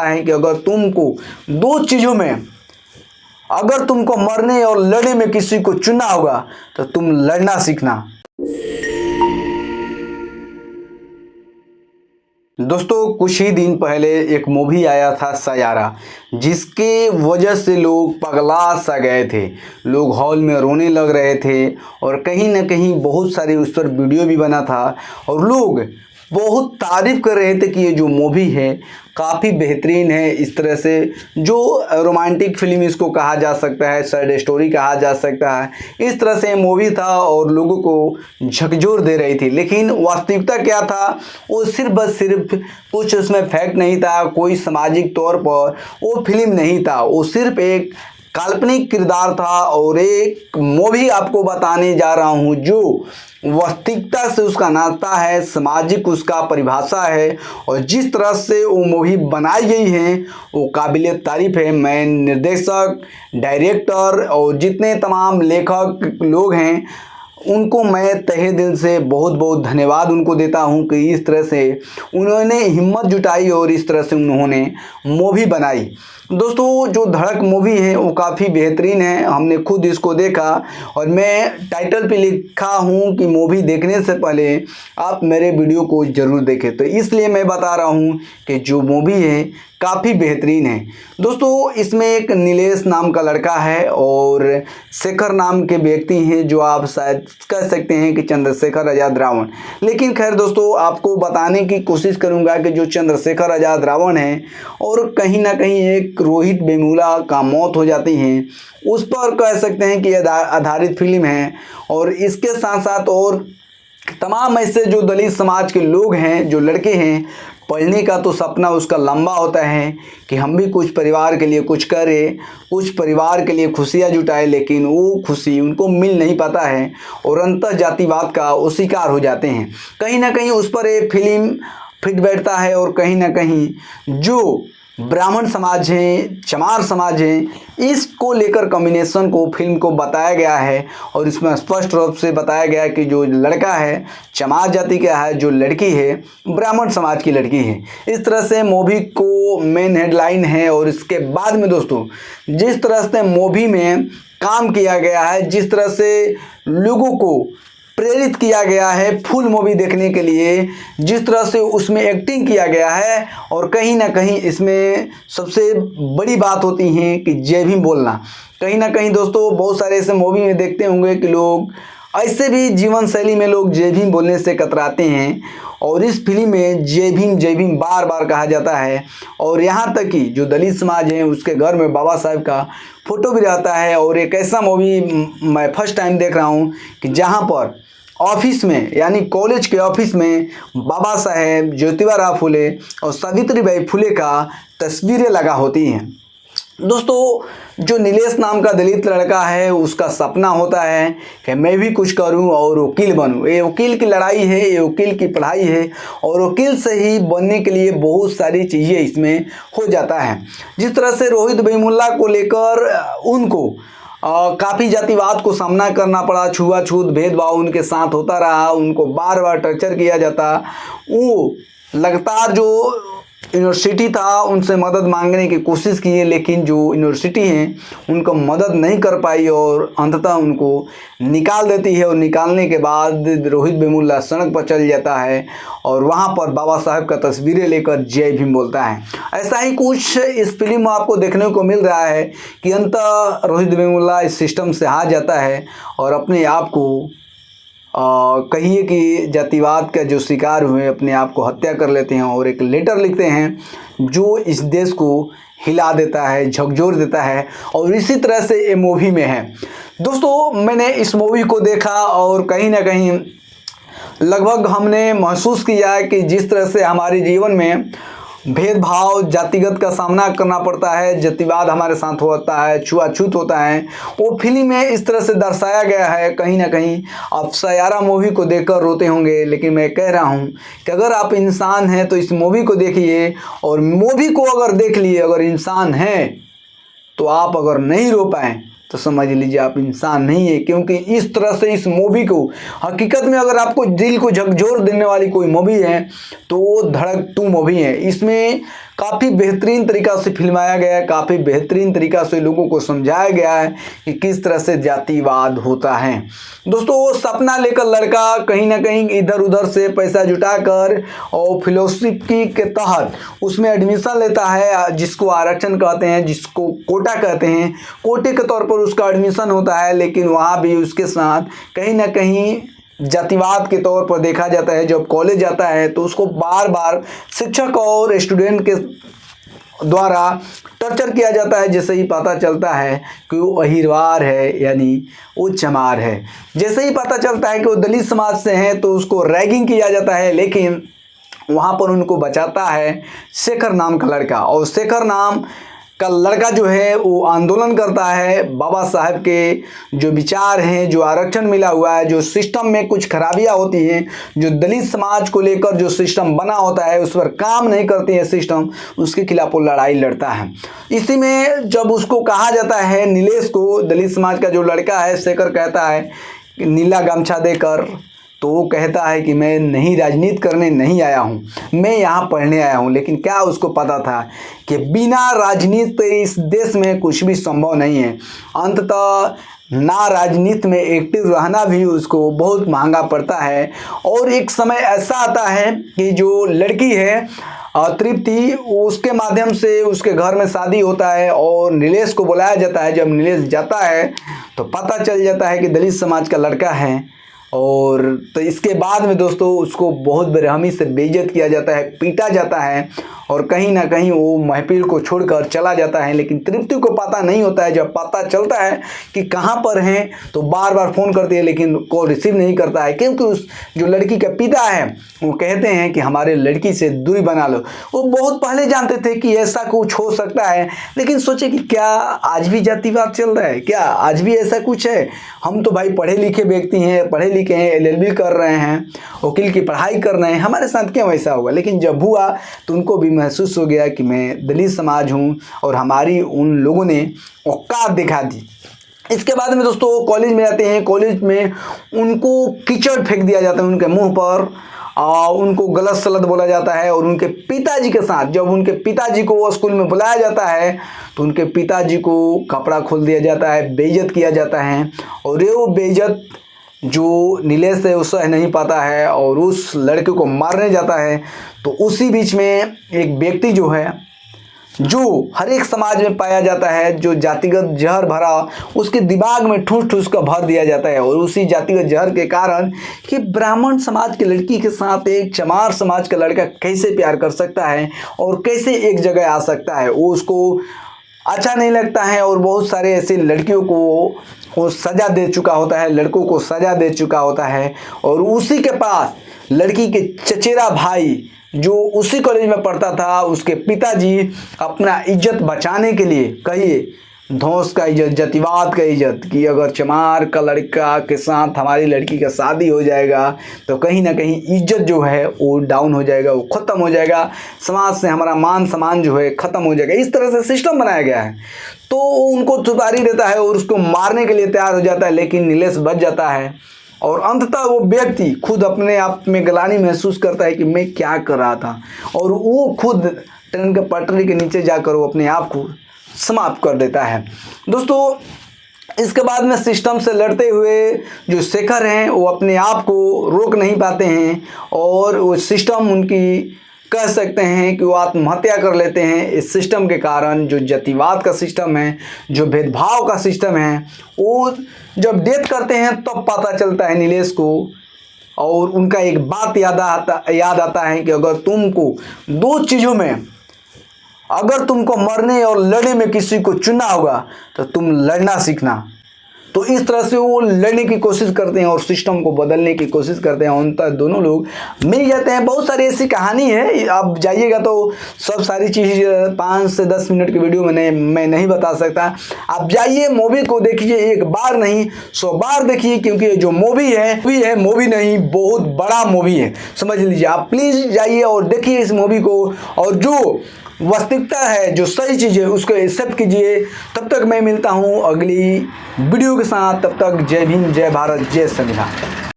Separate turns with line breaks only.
है कि अगर तुमको दो चीज़ों में अगर तुमको मरने और लड़ने में किसी को चुनना होगा तो तुम लड़ना सीखना। दोस्तों कुछ ही दिन पहले एक मूवी आया था सयारा, जिसके वजह से लोग पगला सा गए थे। लोग हॉल में रोने लग रहे थे और कहीं ना कहीं बहुत सारे उस पर वीडियो भी बना था और लोग बहुत तारीफ कर रहे थे कि ये जो मूवी है काफ़ी बेहतरीन है। इस तरह से जो रोमांटिक फिल्म इसको कहा जा सकता है, सैड स्टोरी कहा जा सकता है, इस तरह से मूवी था और लोगों को झकझोर दे रही थी। लेकिन वास्तविकता क्या था, वो सिर्फ कुछ उसमें फैक्ट नहीं था, कोई सामाजिक तौर पर वो फिल्म नहीं था, वो सिर्फ एक काल्पनिक किरदार था। और एक मूवी आपको बताने जा रहा हूँ जो वास्तविकता से उसका नाता है, सामाजिक उसका परिभाषा है और जिस तरह से वो मूवी बनाई गई है वो काबिले तारीफ है। मैं निर्देशक, डायरेक्टर और जितने तमाम लेखक लोग हैं उनको मैं तहे दिल से बहुत बहुत धन्यवाद उनको देता हूं कि इस तरह से उन्होंने हिम्मत जुटाई और इस तरह से उन्होंने मूवी बनाई। दोस्तों जो धड़क मूवी है वो काफ़ी बेहतरीन है, हमने खुद इसको देखा और मैं टाइटल पे लिखा हूँ कि मूवी देखने से पहले आप मेरे वीडियो को ज़रूर देखें, तो इसलिए मैं बता रहा हूँ कि जो मूवी है काफ़ी बेहतरीन है। दोस्तों इसमें एक नीलेश नाम का लड़का है और शेखर नाम के व्यक्ति हैं जो आप शायद कह सकते हैं कि चंद्रशेखर आज़ाद रावण। लेकिन खैर दोस्तों आपको बताने की कोशिश करूंगा कि जो चंद्रशेखर आज़ाद रावण है और कहीं ना कहीं एक रोहित वेमुला का मौत हो जाती है, उस पर कह सकते हैं कि आधारित फिल्म है। और इसके साथ साथ और तमाम ऐसे जो दलित समाज के लोग हैं, जो लड़के हैं, पढ़ने का तो सपना उसका लंबा होता है कि हम भी कुछ परिवार के लिए कुछ करें, कुछ परिवार के लिए खुशियाँ जुटाएं, लेकिन वो खुशी उनको मिल नहीं पाता है और अंतः जातिवाद का वो शिकार हो जाते हैं। कहीं ना कहीं उस पर ये फिल्म फिट बैठता है और कहीं ना कहीं जो ब्राह्मण समाज है, चमार समाज है, इसको लेकर कॉम्बिनेशन को फिल्म को बताया गया है और इसमें स्पष्ट रूप से बताया गया है कि जो लड़का है चमार जाति का है, जो लड़की है ब्राह्मण समाज की लड़की है। इस तरह से मूवी को मेन हेडलाइन है। और इसके बाद में दोस्तों जिस तरह से मूवी में काम किया गया है, जिस तरह से लोगों को प्रेरित किया गया है फुल मूवी देखने के लिए, जिस तरह से उसमें एक्टिंग किया गया है और कहीं ना कहीं इसमें सबसे बड़ी बात होती है कि जय भीम बोलना। कहीं ना कहीं दोस्तों बहुत सारे ऐसे मूवी में देखते होंगे कि लोग ऐसे भी जीवन शैली में लोग जय भीम बोलने से कतराते हैं और इस फिल्म में जय भीम बार बार कहा जाता है। और यहाँ तक कि जो दलित समाज है उसके घर में बाबा साहब का फोटो भी रहता है। और एक ऐसा मूवी मैं फर्स्ट टाइम देख रहा हूँ कि जहाँ पर ऑफिस में यानी कॉलेज के ऑफिस में बाबा साहेब, ज्योतिबा फुले और सावित्रीबाई फुले का तस्वीरें लगा होती हैं। दोस्तों जो नीलेश नाम का दलित लड़का है उसका सपना होता है कि मैं भी कुछ करूं और वकील बनूं। ये वकील की लड़ाई है, ये वकील की पढ़ाई है और वकील से ही बनने के लिए बहुत सारी चीज़ें इसमें हो जाता है। जिस तरह से रोहित वेमुला को लेकर उनको काफ़ी जातिवाद को सामना करना पड़ा, छुआछूत भेदभाव उनके साथ होता रहा, उनको बार बार टर्चर किया जाता। वो लगातार जो यूनिवर्सिटी था उनसे मदद मांगने की कोशिश की है, लेकिन जो यूनिवर्सिटी हैं उनको मदद नहीं कर पाई और अंततः उनको निकाल देती है। और निकालने के बाद रोहित वेमुला सड़क पर चल जाता है और वहाँ पर बाबा साहब का तस्वीरें लेकर जय भीम बोलता है। ऐसा ही कुछ इस फिल्म में आपको देखने को मिल रहा है कि अंततः रोहित वेमुला इस सिस्टम से हार जाता है और अपने आप को कहिए कि जातिवाद का जो शिकार हुए अपने आप को हत्या कर लेते हैं और एक लेटर लिखते हैं जो इस देश को हिला देता है, झकझोर देता है। और इसी तरह से ये मूवी में है। दोस्तों मैंने इस मूवी को देखा और कहीं ना कहीं लगभग हमने महसूस किया है कि जिस तरह से हमारे जीवन में भेदभाव, जातिगत का सामना करना पड़ता है, जातिवाद हमारे साथ होता है, छुआछूत होता है, वो फिल्म में इस तरह से दर्शाया गया है। कहीं ना कहीं आप सयारा मूवी को देखकर रोते होंगे, लेकिन मैं कह रहा हूँ कि अगर आप इंसान हैं तो इस मूवी को देखिए और मूवी को अगर देख लिए, अगर इंसान हैं तो आप अगर नहीं रो पाएँ तो समझ लीजिए आप इंसान नहीं है। क्योंकि इस तरह से इस मूवी को हकीकत में अगर आपको दिल को झकझोर देने वाली कोई मूवी है तो वो धड़क 2 मूवी है। इसमें काफ़ी बेहतरीन तरीक़ा से फिल्माया गया है, काफ़ी बेहतरीन तरीक़ा से लोगों को समझाया गया है कि किस तरह से जातिवाद होता है। दोस्तों वो सपना लेकर लड़का कहीं ना कहीं इधर उधर से पैसा जुटाकर और फिलोसफी के तहत उसमें एडमिशन लेता है, जिसको आरक्षण कहते हैं, जिसको कोटा कहते हैं। कोटे के तौर पर उसका एडमिशन होता है, लेकिन वहाँ भी उसके साथ कहीं ना कहीं जातिवाद के तौर पर देखा जाता है। जब कॉलेज जाता है तो उसको बार बार शिक्षक और स्टूडेंट के द्वारा टॉर्चर किया जाता है। जैसे ही पता चलता है कि वो अहिरवार है, यानी वो चमार है, जैसे ही पता चलता है कि वो दलित समाज से हैं तो उसको रैगिंग किया जाता है। लेकिन वहाँ पर उनको बचाता है शेखर नाम का लड़का, और शेखर नाम का लड़का जो है वो आंदोलन करता है। बाबा साहब के जो विचार हैं, जो आरक्षण मिला हुआ है, जो सिस्टम में कुछ खराबियां होती हैं, जो दलित समाज को लेकर जो सिस्टम बना होता है उस पर काम नहीं करती है सिस्टम, उसके खिलाफ वो लड़ाई लड़ता है। इसी में जब उसको कहा जाता है, नीलेश को, दलित समाज का जो लड़का है, शेखर कहता है नीला गमछा देकर, तो वो कहता है कि मैं नहीं राजनीति करने नहीं आया हूँ, मैं यहाँ पढ़ने आया हूँ। लेकिन क्या उसको पता था कि बिना राजनीति इस देश में कुछ भी संभव नहीं है। अंततः ना राजनीति में एक्टिव रहना भी उसको बहुत महंगा पड़ता है। और एक समय ऐसा आता है कि जो लड़की है तृप्ति, उसके माध्यम से उसके घर में शादी होता है और नीलेश को बुलाया जाता है। जब नीलेश जाता है तो पता चल जाता है कि दलित समाज का लड़का है। और तो इसके बाद में दोस्तों उसको बहुत बेरहमी से बेइज्जत किया जाता है, पीटा जाता है, और कहीं ना कहीं वो महफिल को छोड़कर चला जाता है। लेकिन तृप्ति को पता नहीं होता है। जब पता चलता है कि कहाँ पर हैं तो बार बार फ़ोन करती है, लेकिन कॉल रिसीव नहीं करता है, क्योंकि उस जो लड़की का पिता है वो कहते हैं कि हमारे लड़की से दूरी बना लो। वो बहुत पहले जानते थे कि ऐसा कुछ हो सकता है, लेकिन सोचे कि क्या आज भी जातिवाद चल रहा है, क्या आज भी ऐसा कुछ है? हम तो भाई पढ़े लिखे व्यक्ति हैं, पढ़े लिखे हैं, LLB कर रहे हैं, वकील की पढ़ाई कर रहे हैं, हमारे साथ क्यों ऐसा होगा? लेकिन जब हुआ तो उनको भी महसूस हो गया कि मैं दलित समाज हूँ और हमारी उन लोगों ने औकात दिखा दी। इसके बाद में दोस्तों कॉलेज में आते हैं। कॉलेज में उनको कीचड़ फेंक दिया जाता है उनके मुंह पर, उनको गलत सलत बोला जाता है। और उनके पिताजी के साथ जब उनके पिताजी को वो स्कूल में बुलाया जाता है तो उनके पिताजी को कपड़ा खोल दिया जाता है, बेइज्जत किया जाता है। और ये वो बेइज्जत जो नीलेश है वो सह नहीं पाता है और उस लड़के को मारने जाता है। तो उसी बीच में एक व्यक्ति जो है, जो हर एक समाज में पाया जाता है, जो जातिगत जहर भरा उसके दिमाग में ठूस ठूस कर भर दिया जाता है। और उसी जातिगत जहर के कारण कि ब्राह्मण समाज की लड़की के साथ एक चमार समाज का लड़का कैसे प्यार कर सकता है और कैसे एक जगह आ सकता है, वो उसको अच्छा नहीं लगता है। और बहुत सारे ऐसे लड़कियों को वो सज़ा दे चुका होता है, लड़कों को सज़ा दे चुका होता है। और उसी के पास लड़की के चचेरा भाई जो उसी कॉलेज में पढ़ता था, उसके पिताजी अपना इज्जत बचाने के लिए, कहिए धौंस का इज्जत, जातिवाद का इज्जत, कि अगर चमार का लड़का के साथ हमारी लड़की का शादी हो जाएगा तो कहीं ना कहीं इज्जत जो है वो डाउन हो जाएगा, वो ख़त्म हो जाएगा, समाज से हमारा मान सम्मान जो है ख़त्म हो जाएगा। इस तरह से सिस्टम बनाया गया है। तो उनको सुपारी देता है और उसको मारने के लिए तैयार हो जाता है, लेकिन नीलेश बच जाता है। और अंततः वो व्यक्ति खुद अपने आप में ग्लानि महसूस करता है कि मैं क्या कर रहा था, और वो खुद ट्रेन के पटरी के नीचे जाकर वो अपने आप को समाप्त कर देता है। दोस्तों इसके बाद में सिस्टम से लड़ते हुए जो शेखर हैं वो अपने आप को रोक नहीं पाते हैं, और वो सिस्टम उनकी कह सकते हैं कि वो आत्महत्या कर लेते हैं। इस सिस्टम के कारण, जो जातिवाद का सिस्टम है, जो भेदभाव का सिस्टम है, वो जब डेथ करते हैं तब पता चलता है नीलेश को। और उनका एक बात याद आता है कि अगर तुमको दो चीज़ों में, अगर तुमको मरने और लड़ने में किसी को चुनना होगा तो तुम लड़ना सीखना। तो इस तरह से वो लड़ने की कोशिश करते हैं और सिस्टम को बदलने की कोशिश करते हैं। अंततः दोनों लोग मिल जाते हैं। बहुत सारी ऐसी कहानी है, आप जाइएगा तो सब सारी चीज़ 5 से 10 मिनट की वीडियो में मैं नहीं बता सकता। आप जाइए, मूवी को देखिए, एक बार नहीं 100 बार देखिए, क्योंकि जो मूवी है मूवी नहीं, बहुत बड़ा मूवी है, समझ लीजिए। आप प्लीज़ जाइए और देखिए इस मूवी को, और जो वास्तविकता है, जो सही चीज़ है, उसको एक्सेप्ट कीजिए। तब तक मैं मिलता हूँ अगली वीडियो के साथ। तब तक जय भीम, जय भारत, जय संविधान।